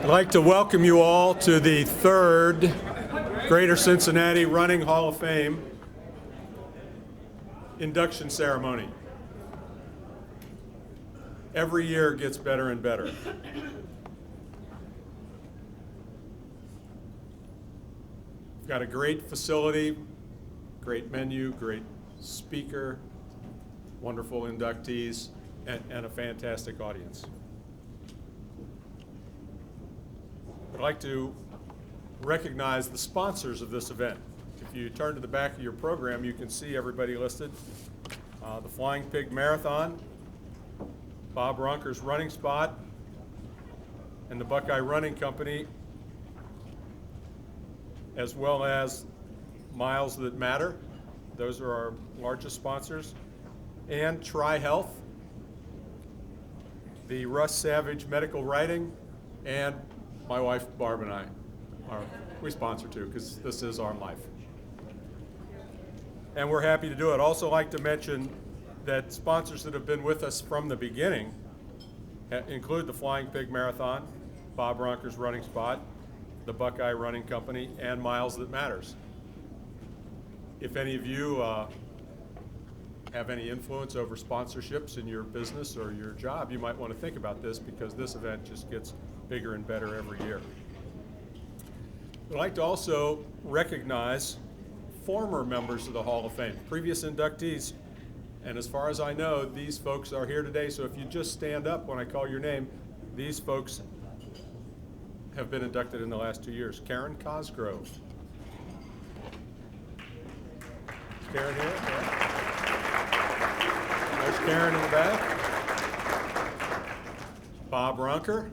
I'd like to welcome you all to the third Greater Cincinnati Running Hall of Fame induction ceremony. Every year it gets better and better. We've got a great facility, great menu, great speaker, wonderful inductees, and a fantastic audience. I'd like to recognize the sponsors of this event. If you turn to the back of your program, you can see everybody listed. The Flying Pig Marathon, Bob Ronker's Running Spot, and the Buckeye Running Company, as well as Miles That Matter. Those are our largest sponsors. And Tri-Health, the Russ Savage Medical Writing, and my wife Barb and I we sponsor too, because this is our life. And we're happy to do it. Also like to mention that sponsors that have been with us from the beginning include the Flying Pig Marathon, Bob Ronker's Running Spot, the Buckeye Running Company, and Miles That Matters. If any of you have any influence over sponsorships in your business or your job, you might want to think about this, because this event just gets bigger and better every year. I'd like to also recognize former members of the Hall of Fame, previous inductees, and as far as I know, these folks are here today, so if you just stand up when I call your name, these folks have been inducted in the last 2 years. Karen Cosgrove. Is Karen here? Yeah. There's Karen in the back. Bob Ronker.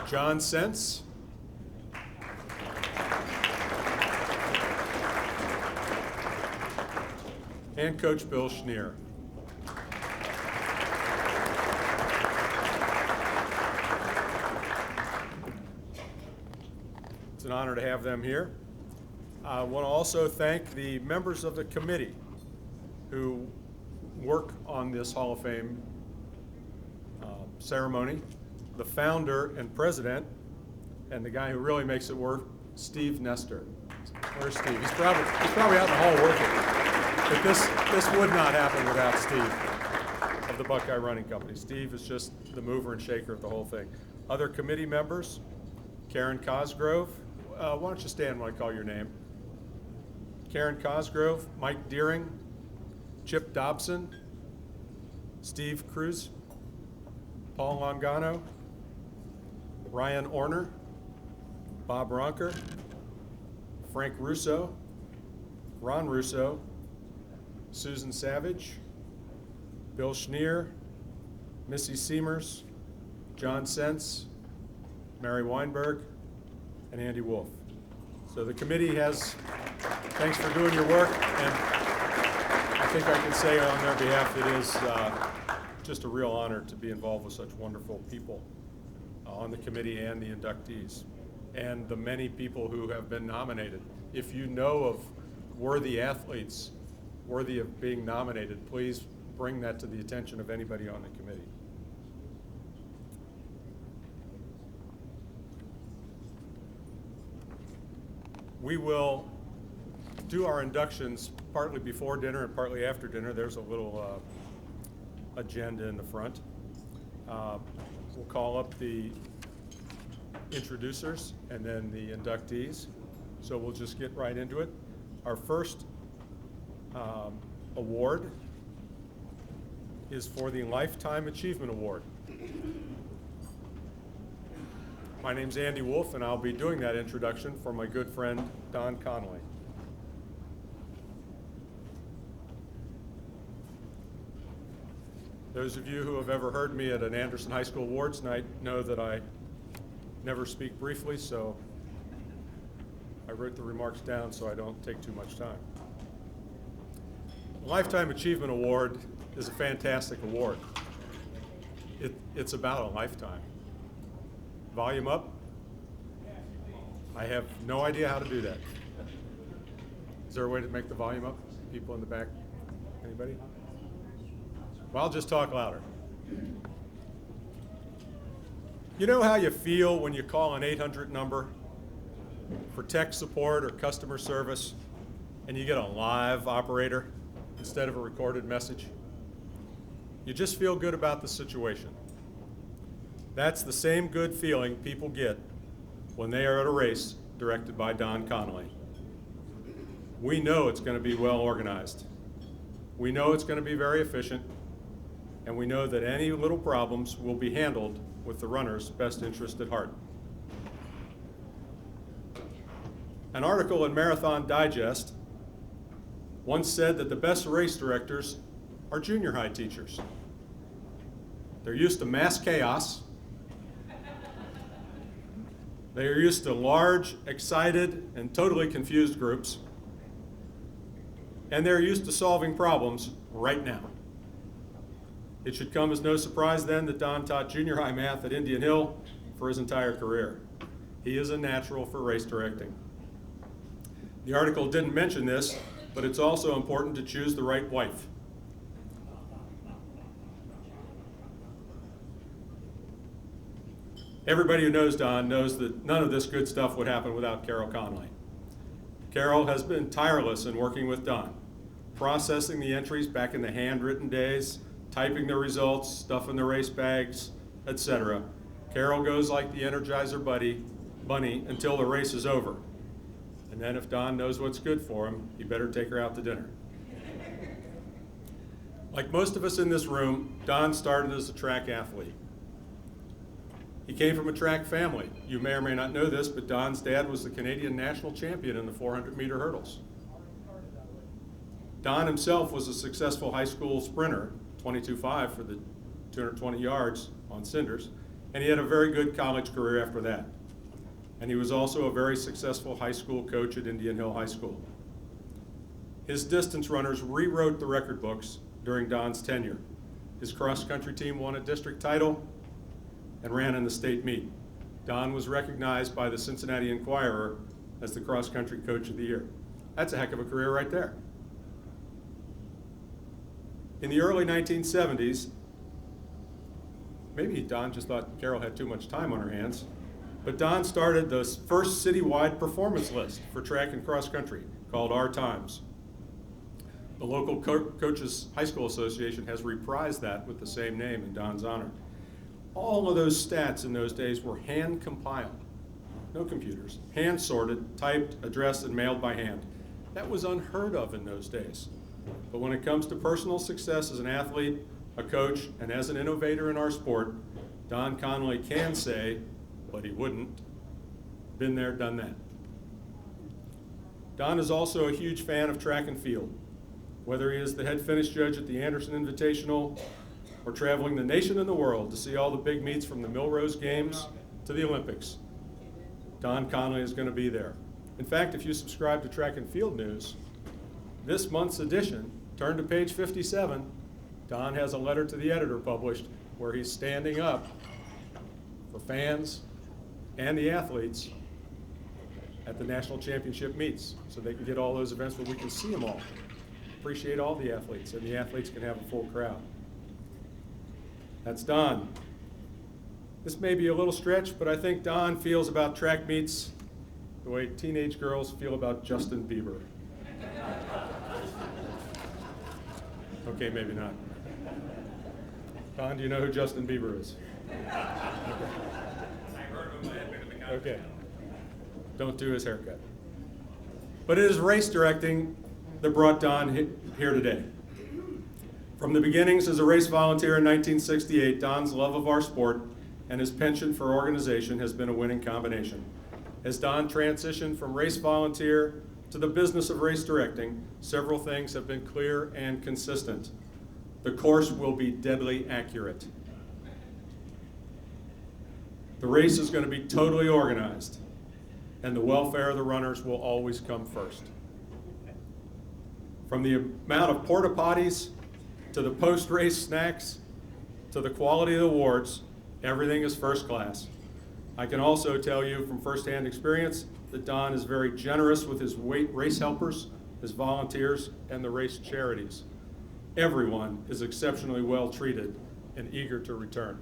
John Sense. And Coach Bill Schneer. It's an honor to have them here. I want to also thank the members of the committee who work on this Hall of Fame ceremony. The founder and president, and the guy who really makes it work, Steve Nestor. Where's Steve? He's probably out in the hall working. But this would not happen without Steve of the Buckeye Running Company. Steve is just the mover and shaker of the whole thing. Other committee members, Karen Cosgrove. Why don't you stand when I call your name? Karen Cosgrove, Mike Deering, Chip Dobson, Steve Cruz, Paul Longano, Ryan Orner, Bob Ronker, Frank Russo, Ron Russo, Susan Savage, Bill Schneer, Missy Seamers, John Sense, Mary Weinberg, and Andy Wolf. So the committee thanks for doing your work, and I think I can say on their behalf it is just a real honor to be involved with such wonderful people on the committee and the inductees, and the many people who have been nominated. If you know of worthy athletes worthy of being nominated, please bring that to the attention of anybody on the committee. We will do our inductions partly before dinner and partly after dinner. There's a little agenda in the front. We'll call up the introducers and then the inductees. So we'll just get right into it. Our first award is for the Lifetime Achievement Award. My name's Andy Wolf, and I'll be doing that introduction for my good friend Don Connolly. Those of you who have ever heard me at an Anderson High School Awards night know that I never speak briefly, so I wrote the remarks down so I don't take too much time. The Lifetime Achievement Award is a fantastic award. It's about a lifetime. Volume up. I have no idea how to do that. Is there a way to make the volume up? People in the back? Anybody? Well, I'll just talk louder. You know how you feel when you call an 800 number for tech support or customer service and you get a live operator instead of a recorded message? You just feel good about the situation. That's the same good feeling people get when they are at a race directed by Don Connolly. We know it's going to be well organized. We know it's going to be very efficient, and we know that any little problems will be handled with the runner's best interest at heart. An article in Marathon Digest once said that the best race directors are junior high teachers. They're used to mass chaos. They are used to large, excited, and totally confused groups. And they're used to solving problems right now. It should come as no surprise then that Don taught junior high math at Indian Hill for his entire career. He is a natural for race directing. The article didn't mention this, but it's also important to choose the right wife. Everybody who knows Don knows that none of this good stuff would happen without Carol Connolly. Carol has been tireless in working with Don, processing the entries back in the handwritten days, typing the results, stuffing the race bags, etc. Carol goes like the Energizer bunny until the race is over. And then if Don knows what's good for him, he better take her out to dinner. Like most of us in this room, Don started as a track athlete. He came from a track family. You may or may not know this, but Don's dad was the Canadian national champion in the 400-meter hurdles. Don himself was a successful high school sprinter, 22.5 for the 220 yards on cinders, and he had a very good college career after that. And he was also a very successful high school coach at Indian Hill High School. His distance runners rewrote the record books during Don's tenure. His cross-country team won a district title and ran in the state meet. Don was recognized by the Cincinnati Enquirer as the cross-country coach of the year. That's a heck of a career right there. In the early 1970s, maybe Don just thought Carol had too much time on her hands, but Don started the first citywide performance list for track and cross-country called Our Times. The local Coaches High School Association has reprised that with the same name in Don's honor. All of those stats in those days were hand compiled, no computers, hand sorted, typed, addressed, and mailed by hand. That was unheard of in those days. But when it comes to personal success as an athlete, a coach, and as an innovator in our sport, Don Connolly can say, but he wouldn't, been there, done that. Don is also a huge fan of track and field. Whether he is the head finish judge at the Anderson Invitational or traveling the nation and the world to see all the big meets from the Millrose Games to the Olympics, Don Connolly is going to be there. In fact, if you subscribe to Track and Field News, this month's edition, turn to page 57, Don has a letter to the editor published where he's standing up for fans and the athletes at the national championship meets so they can get all those events where we can see them all. Appreciate all the athletes, and the athletes can have a full crowd. That's Don. This may be a little stretch, but I think Don feels about track meets the way teenage girls feel about Justin Bieber. Okay, maybe not. Don, do you know who Justin Bieber is? Okay. Don't do his haircut. But it is race directing that brought Don here today. From the beginnings as a race volunteer in 1968, Don's love of our sport and his penchant for organization has been a winning combination. As Don transitioned from race volunteer to the business of race directing, several things have been clear and consistent. The course will be deadly accurate. The race is going to be totally organized, and the welfare of the runners will always come first. From the amount of porta potties to the post-race snacks to the quality of the awards, everything is first class. I can also tell you from firsthand experience that Don is very generous with his race helpers, his volunteers, and the race charities. everyone is exceptionally well treated and eager to return.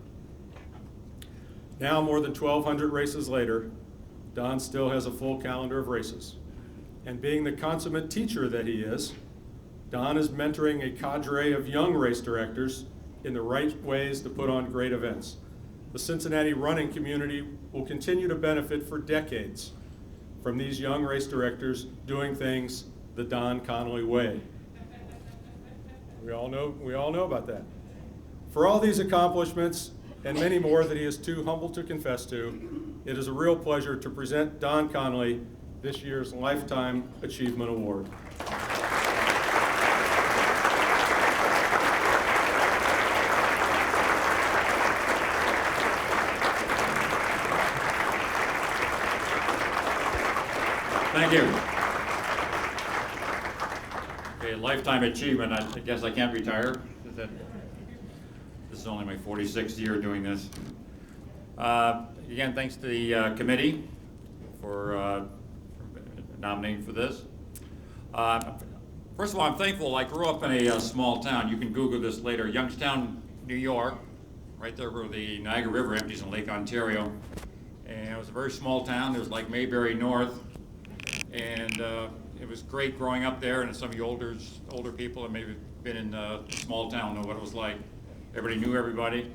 Now, more than 1,200 races later, Don still has a full calendar of races. And being the consummate teacher that he is, Don is mentoring a cadre of young race directors in the right ways to put on great events. The Cincinnati running community will continue to benefit for decades from these young race directors doing things the Don Connolly way. We all know about that. For all these accomplishments and many more that he is too humble to confess to, it is a real pleasure to present Don Connolly this year's Lifetime Achievement Award. Thank you. Okay, lifetime achievement. I guess I can't retire. This is only my 46th year doing this. Again, thanks to the committee for nominating for this. First of all, I'm thankful. I grew up in a small town. You can Google this later. Youngstown, New York, right there where the Niagara River empties in Lake Ontario. And it was a very small town. There was like Mayberry North. And it was great growing up there, and some of you older people that maybe been in a small town know what it was like. Everybody knew everybody.